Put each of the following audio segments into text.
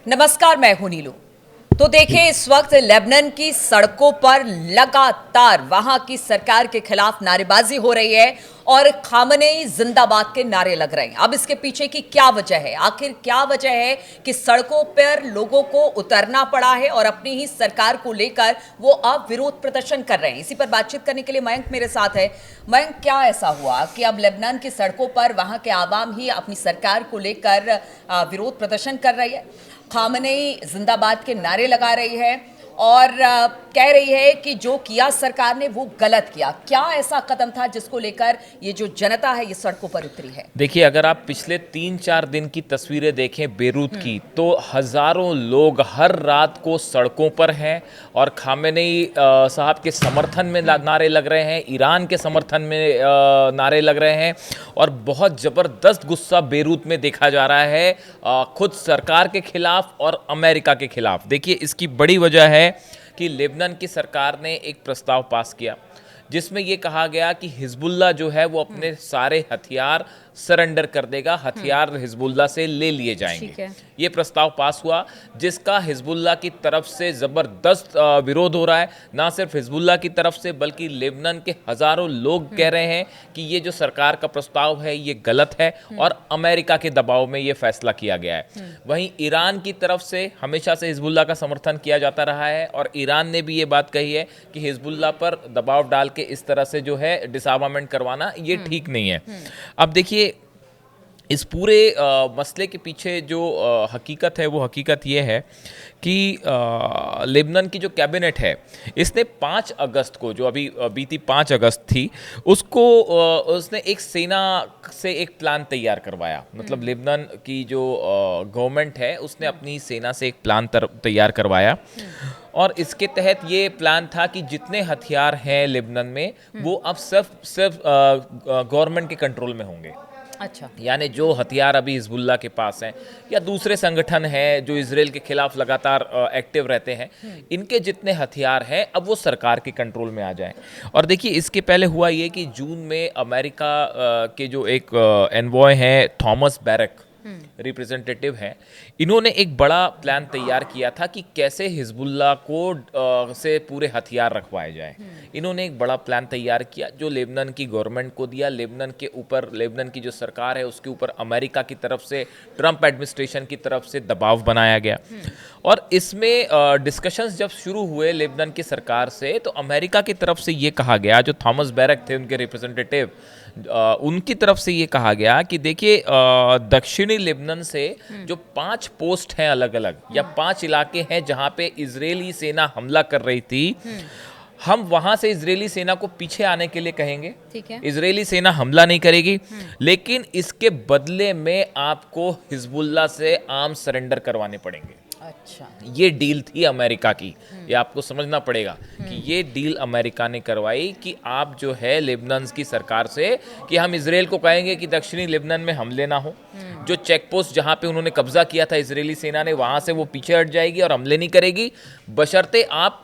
नमस्कार, मैं हूं नीलू। तो देखिए, इस वक्त लेबनान की सड़कों पर लगातार वहां की सरकार के खिलाफ नारेबाजी हो रही है और खामनेई जिंदाबाद के नारे लग रहे हैं। अब इसके पीछे की क्या वजह है? आखिर क्या वजह है कि सड़कों पर लोगों को उतरना पड़ा है और अपनी ही सरकार को लेकर वो अब विरोध प्रदर्शन कर रहे हैं? इसी पर बातचीत करने के लिए मयंक मेरे साथ है। मयंक, क्या ऐसा हुआ कि अब लेबनान की सड़कों पर वहां के आवाम ही अपनी सरकार को लेकर विरोध प्रदर्शन कर रही है, खामनेई जिंदाबाद के नारे लगा रही है और कह रही है कि जो किया सरकार ने वो गलत किया? क्या ऐसा कदम था जिसको लेकर ये जो जनता है ये सड़कों पर उतरी है? देखिए, अगर आप पिछले 3-4 दिन की तस्वीरें देखें बेरूत की, तो हज़ारों लोग हर रात को सड़कों पर हैं और खामेनेई साहब के समर्थन में नारे लग रहे हैं, ईरान के समर्थन में नारे लग रहे हैं और बहुत ज़बरदस्त गुस्सा बेरूत में देखा जा रहा है खुद सरकार के खिलाफ और अमेरिका के खिलाफ। देखिए, इसकी बड़ी वजह है कि लेबनान की सरकार ने एक प्रस्ताव पास किया जिसमें यह कहा गया कि हिजबुल्लाह जो है वो अपने सारे हथियार सरेंडर कर देगा, हथियार हिजबुल्लाह से ले लिए जाएंगे। ये प्रस्ताव पास हुआ जिसका हिजबुल्लाह की तरफ से ज़बरदस्त विरोध हो रहा है। ना सिर्फ हिजबुल्लाह की तरफ से बल्कि लेबनान के हज़ारों लोग कह रहे हैं कि ये जो सरकार का प्रस्ताव है ये गलत है और अमेरिका के दबाव में ये फैसला किया गया है। वहीं ईरान की तरफ से हमेशा से हिजबुल्लाह का समर्थन किया जाता रहा है और ईरान ने भी ये बात कही है कि हिजबुल्लाह पर दबाव डाल के इस तरह से जो है डिसआर्मामेंट करवाना ये ठीक नहीं है। अब देखिए, इस पूरे मसले के पीछे जो हकीकत है वो हकीकत ये है कि लेबनान की जो कैबिनेट है इसने 5 अगस्त को, जो अभी बीती 5 अगस्त थी, उसने एक सेना से एक प्लान तैयार करवाया। मतलब लेबनान की जो गवर्नमेंट है उसने अपनी सेना से एक प्लान तैयार करवाया और इसके तहत ये प्लान था कि जितने हथियार हैं लेबनान में वो अब सिर्फ गवर्नमेंट के कंट्रोल में होंगे। अच्छा, यानी जो हथियार अभी हिजबुल्लाह के पास हैं या दूसरे संगठन हैं जो इजराइल के खिलाफ लगातार एक्टिव रहते हैं, इनके जितने हथियार हैं अब वो सरकार के कंट्रोल में आ जाएं। और देखिए, इसके पहले हुआ ये कि जून में अमेरिका के जो एक एनवॉय हैं थॉमस बैरक, रिप्रेजेंटेटिव हैं, इन्होंने एक बड़ा प्लान तैयार किया था कि कैसे हिजबुल्लाह को से पूरे हथियार रखवाए जाएं। इन्होंने एक बड़ा प्लान तैयार किया जो लेबनान की गवर्नमेंट को दिया। लेबनान के ऊपर, लेबनान की जो सरकार है उसके ऊपर अमेरिका की तरफ से, ट्रंप एडमिनिस्ट्रेशन की तरफ से दबाव बनाया गया और इसमें डिस्कशंस जब शुरू हुए लेबनान की सरकार से, तो अमेरिका की तरफ से ये कहा गया, जो थॉमस बैरक थे उनके रिप्रेजेंटेटिव, उनकी तरफ से ये कहा गया कि देखिए, दक्षिणी लेबनान से जो 5 पोस्ट हैं अलग अलग, या 5 इलाके हैं जहां पे इजरायली सेना हमला कर रही थी, हम वहां से इजरायली सेना को पीछे आने के लिए कहेंगे। ठीक है। इजरायली सेना हमला नहीं करेगी, लेकिन इसके बदले में आपको हिजबुल्लाह से आर्म सरेंडर करवाने पड़ेंगे। अच्छा, ये डील थी अमेरिका की। ये आपको समझना पड़ेगा कि ये डील अमेरिका ने करवाई कि आप जो है लेबनान की सरकार से कि हम इजराइल को कहेंगे कि दक्षिणी लेबनान में हमले ना हो, जो चेक पोस्ट जहां पे उन्होंने कब्जा किया था इजरायली सेना ने, वहां से वो पीछे हट जाएगी और हमले नहीं करेगी, बशर्ते आप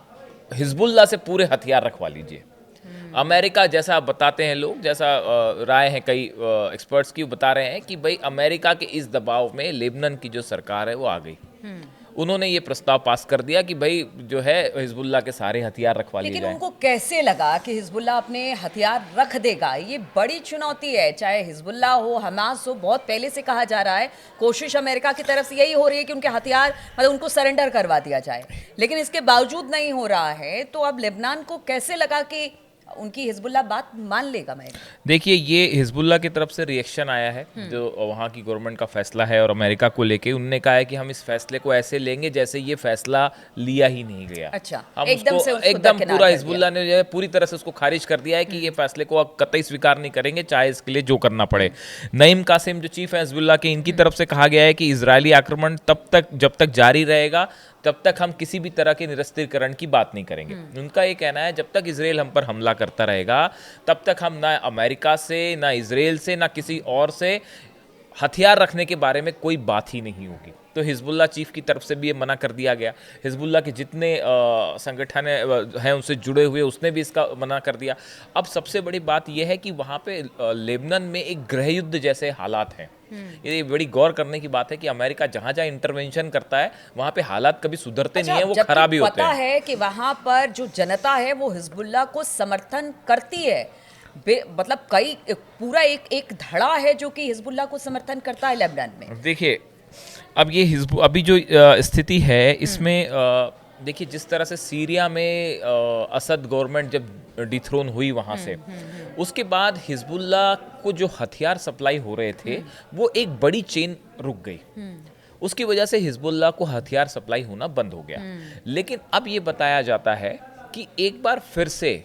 हिजबुल्लाह से पूरे हथियार रखवा लीजिए। अमेरिका, जैसा बताते हैं लोग, जैसा राय है कई एक्सपर्ट्स की, बता रहे हैं कि भाई अमेरिका के इस दबाव में लेबनान की जो सरकार है वो आ गई। उन्होंने ये प्रस्ताव पास कर दिया कि भाई जो है हिजबुल्लाह के सारे हथियार रखवा लिए लेकिन जाएं। उनको कैसे लगा कि हिजबुल्लाह अपने हथियार रख देगा? ये बड़ी चुनौती है। चाहे हिजबुल्लाह हो, हमास हो, बहुत पहले से कहा जा रहा है, कोशिश अमेरिका की तरफ से यही हो रही है कि उनके हथियार, मतलब उनको सरेंडर करवा दिया जाए, लेकिन इसके बावजूद नहीं हो रहा है। तो अब लेबनान को कैसे लगा कि उनकी हिजबुल्लाह बात मान लेगा? मैं देखिए, ये हिजबुल्लाह की तरफ से रिएक्शन आया है जो वहाँ की गवर्नमेंट का फैसला है, और अमेरिका को लेके उन्होंने कहा है कि हम इस फैसले को ऐसे लेंगे जैसे ये फैसला लिया ही नहीं गया। अच्छा, हम एकदम उसको से उसको एकदम दरकिनार पूरा कर हिजबुल्लाह ने जो है पूरी तरह से उसको खारिज कर दिया है कि ये फैसले को अब कतई स्वीकार नहीं करेंगे, चाहे इसके लिए जो करना पड़े। नईम कासिम जो चीफ है हिजबुल्लाह के, इनकी तरफ से कहा गया है कि इजरायली आक्रमण जब तक जारी रहेगा तब तक हम किसी भी तरह के निरस्त्रीकरण की बात नहीं करेंगे। उनका ये कहना है जब तक इजराइल हम पर हमला करता रहेगा तब तक हम ना अमेरिका से, ना इजराइल से, ना किसी और से हथियार रखने के बारे में कोई बात ही नहीं होगी। तो हिजबुल्लाह चीफ की तरफ से भी ये मना कर दिया गया। हिजबुल्लाह के जितने संगठन हैं उनसे जुड़े हुए, उसने भी इसका मना कर दिया। अब सबसे बड़ी बात यह है कि वहाँ पे लेबनान में एक गृह युद्ध जैसे हालात हैं। ये बड़ी गौर करने की बात है कि अमेरिका जहाँ जहाँ इंटरवेंशन करता है वहाँ पे हालात कभी सुधरते नहीं है, वो खराब ही होते पता हैं। है कि वहां पर जो जनता है वो हिजबुल्लाह को समर्थन करती है। मतलब कई पूरा एक धड़ा है जो कि हिजबुल्लाह को समर्थन करता है लेबनान में। देखिए, अब ये अभी जो स्थिति है इसमें देखिए, जिस तरह से सीरिया में असद गवर्नमेंट जब डिथ्रोन हुई वहाँ से, उसके बाद हिजबुल्लाह को जो हथियार सप्लाई हो रहे थे वो एक बड़ी चेन रुक गई। उसकी वजह से हिजबुल्लाह को हथियार सप्लाई होना बंद हो गया। लेकिन अब ये बताया जाता है कि एक बार फिर से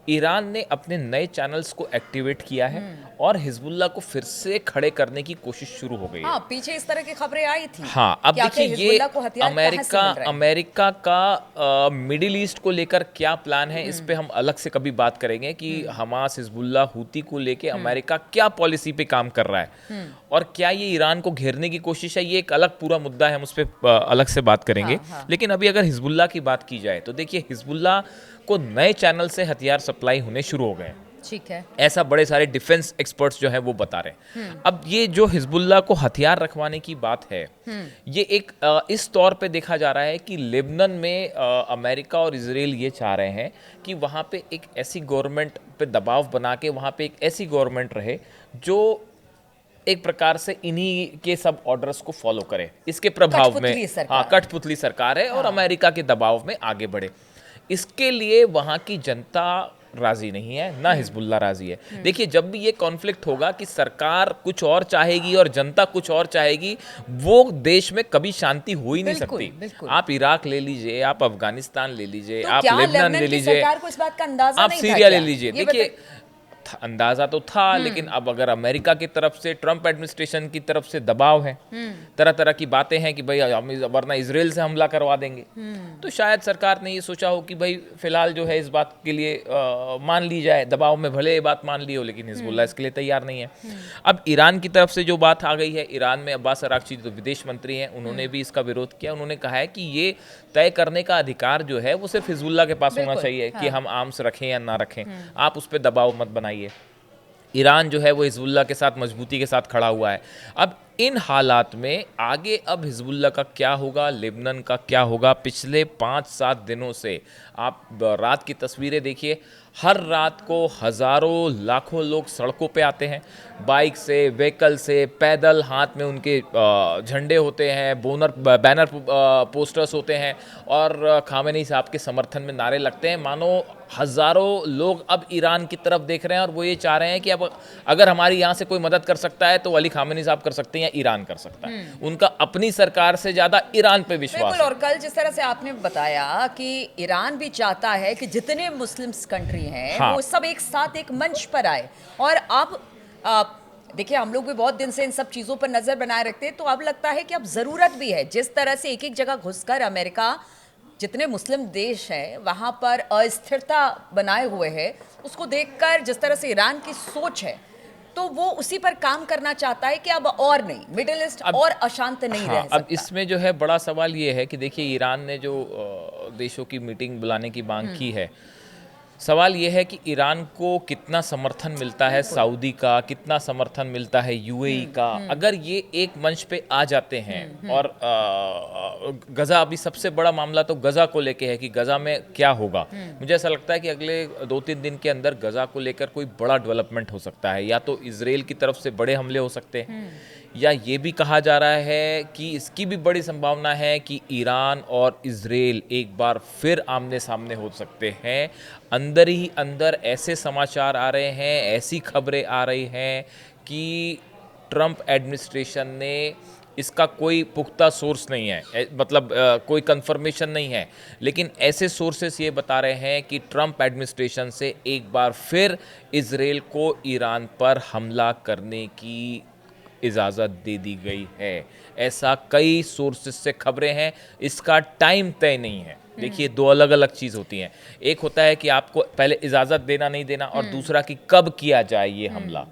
ईरान ने अपने नए चैनल्स को एक्टिवेट किया है और हिजबुल्लाह को फिर से खड़े करने की कोशिश शुरू हो गई है। हाँ, पीछे इस तरह की खबरें आई थी। हाँ, अब देखिए ये अमेरिका अमेरिका का मिडिल ईस्ट को लेकर क्या प्लान है, इस पे हम अलग से कभी बात करेंगे कि हमास, हिजबुल्लाह, हूती को लेके अमेरिका क्या पॉलिसी पे काम कर रहा है और क्या ये ईरान को घेरने की कोशिश है। ये एक अलग पूरा मुद्दा है, हम उस पर अलग से बात करेंगे। लेकिन अभी अगर हिजबुल्लाह की बात की जाए तो देखिए, हिजबुल्लाह को नए चैनल से हथियार सप्लाई होने शुरू हो गए। ठीक है, ऐसा बड़े सारे डिफेंस एक्सपर्ट्स जो है वो बता रहे हैं। अब ये जो हिजबुल्लाह को हथियार रखवाने की बात है, ये एक इस तौर पे देखा जा रहा है कि लेबनान में अमेरिका और इजराइल ये चाह रहे हैं कि वहाँ पे एक ऐसी गवर्नमेंट पे दबाव बना के वहाँ पे एक ऐसी गवर्नमेंट रहे जो एक प्रकार से इन्हीं के सब ऑर्डर्स को फॉलो करे, इसके प्रभाव में। हाँ, कठपुतली सरकार है और अमेरिका के दबाव में आगे बढ़े। इसके लिए वहाँ की जनता राजी नहीं है, ना हिजबुल्लाह राजी है। देखिए, जब भी ये कॉन्फ्लिक्ट होगा कि सरकार कुछ और चाहेगी और जनता कुछ और चाहेगी, वो देश में कभी शांति हो ही नहीं सकती। आप इराक ले लीजिए, आप अफगानिस्तान ले लीजिए, आप लेबनान ले लीजिए, आप सीरिया ले लीजिए। देखिए, अंदाजा तो था, लेकिन अब अगर अमेरिका की तरफ से, ट्रंप एडमिनिस्ट्रेशन की तरफ से दबाव है, तरह तरह की बातें हैं कि भाई हम वरना इजराइल से हमला करवा देंगे, तो शायद सरकार ने ये सोचा हो कि भाई फिलहाल जो है इस बात के लिए मान ली जाए, दबाव में भले ये बात मान ली हो, लेकिन हिजबुल्लाह इसके लिए तैयार नहीं है। अब ईरान की तरफ से जो बात आ गई है, ईरान में अब्बास अरागची जो विदेश मंत्री हैं, उन्होंने भी इसका विरोध किया। उन्होंने कहा है कि ये तय करने का अधिकार जो है वो सिर्फ हिजबुल्लाह के पास होना चाहिए कि हम आर्म्स रखें या ना रखें, आप उस पर दबाव मत बनाइए। ईरान जो है वो हिजबुल्लाह के साथ मजबूती के साथ खड़ा हुआ है। अब इन हालात में आगे अब हिजबुल्लाह का क्या होगा, लेबनान का क्या होगा, पिछले 5-7 दिनों से आप रात की तस्वीरें देखिए, हर रात को हज़ारों लाखों लोग सड़कों पे आते हैं, बाइक से, व्हीकल से, पैदल, हाथ में उनके झंडे होते हैं, बैनर पोस्टर्स होते हैं और खामेनी साहब के समर्थन में नारे लगते हैं। मानो हज़ारों लोग अब ईरान की तरफ देख रहे हैं और वो ये चाह रहे हैं कि अब अगर हमारी यहाँ से कोई मदद कर सकता है तो अली खामेनी साहब कर सकते हैं या ईरान कर सकता है। उनका अपनी सरकार से ज़्यादा ईरान पे विश्वास है। और कल जिस तरह से आपने बताया कि ईरान भी चाहता है कि जितने मुस्लिम्स कंट्री हैं, हाँ, वो सब एक साथ एक मंच पर आए। और अब देखिए, हम लोग भी बहुत दिन से इन सब चीज़ों पर नज़र बनाए रखते हैं, तो अब लगता है कि अब ज़रूरत भी है। जिस तरह से एक एक जगह घुसकर अमेरिका जितने मुस्लिम देश हैं वहाँ पर अस्थिरता बनाए हुए है, उसको देखकर जिस तरह से ईरान की सोच है, तो वो उसी पर काम करना चाहता है कि अब और नहीं, मिडिल ईस्ट और अशांत नहीं रह सकता। अब इसमें जो है बड़ा सवाल ये है कि देखिए, ईरान ने जो देशों की मीटिंग बुलाने की मांग की है, सवाल ये है कि ईरान को कितना समर्थन मिलता है सऊदी का, कितना समर्थन मिलता है यूएई का। अगर ये एक मंच पे आ जाते हैं और गज़ा, अभी सबसे बड़ा मामला तो गज़ा को लेके है कि गज़ा में क्या होगा। मुझे ऐसा लगता है कि अगले 2-3 दिन के अंदर गज़ा को लेकर कोई बड़ा डेवलपमेंट हो सकता है। या तो इजराइल की तरफ से बड़े हमले हो सकते हैं, या ये भी कहा जा रहा है कि इसकी भी बड़ी संभावना है कि ईरान और इजराइल एक बार फिर आमने सामने हो सकते हैं। अंदर ही अंदर ऐसे समाचार आ रहे हैं, ऐसी खबरें आ रही हैं कि ट्रंप एडमिनिस्ट्रेशन ने, इसका कोई पुख्ता सोर्स नहीं है, मतलब कोई कंफर्मेशन नहीं है, लेकिन ऐसे सोर्सेस ये बता रहे हैं कि ट्रंप एडमिनिस्ट्रेशन से एक बार फिर इजराइल को ईरान पर हमला करने की इजाज़त दे दी गई है। ऐसा कई सोर्सेस से खबरें हैं, इसका टाइम तय नहीं है। देखिए, 2 अलग अलग चीज़ होती हैं। एक होता है कि आपको पहले इजाज़त देना नहीं देना, और दूसरा कि कब किया जाए ये हमला।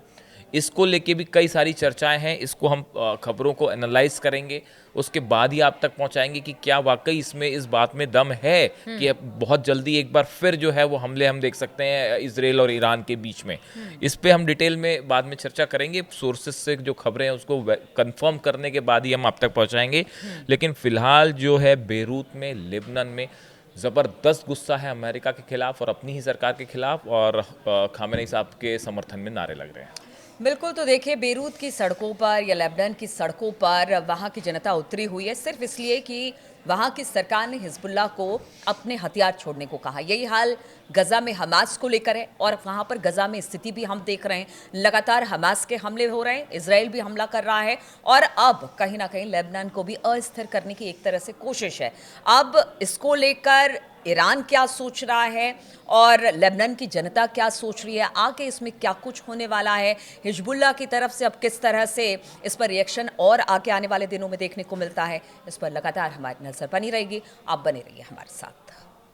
इसको लेके भी कई सारी चर्चाएं हैं। इसको हम खबरों को एनालाइज करेंगे, उसके बाद ही आप तक पहुंचाएंगे कि क्या वाकई इसमें इस बात में दम है कि अब बहुत जल्दी एक बार फिर जो है वो हमले हम देख सकते हैं इजराइल और ईरान के बीच में। इस पे हम डिटेल में बाद में चर्चा करेंगे, सोर्सेज से जो खबरें हैं उसको कंफर्म करने के बाद ही हम आप तक पहुंचाएंगे। लेकिन फिलहाल जो है बेरूत में, लेबनान में ज़बरदस्त गुस्सा है अमेरिका के खिलाफ और अपनी ही सरकार के खिलाफ, और खामेनेई साहब के समर्थन में नारे लग रहे हैं। बिल्कुल, तो देखिए बेरूत की सड़कों पर या लेबनान की सड़कों पर वहाँ की जनता उतरी हुई है सिर्फ इसलिए कि वहाँ की सरकार ने हिजबुल्लाह को अपने हथियार छोड़ने को कहा। यही हाल गजा में हमास को लेकर है और वहाँ पर गजा में स्थिति भी हम देख रहे हैं, लगातार हमास के हमले हो रहे हैं, इजराइल भी हमला कर रहा है और अब कहीं ना कहीं लेबनान को भी अस्थिर करने की एक तरह से कोशिश है। अब इसको लेकर ईरान क्या सोच रहा है और लेबनान की जनता क्या सोच रही है, आगे इसमें क्या कुछ होने वाला है, हिजबुल्लाह की तरफ से अब किस तरह से इस पर रिएक्शन और आगे आने वाले दिनों में देखने को मिलता है, इस पर लगातार हमारी नजर बनी रहेगी। आप बने रहिए हमारे साथ।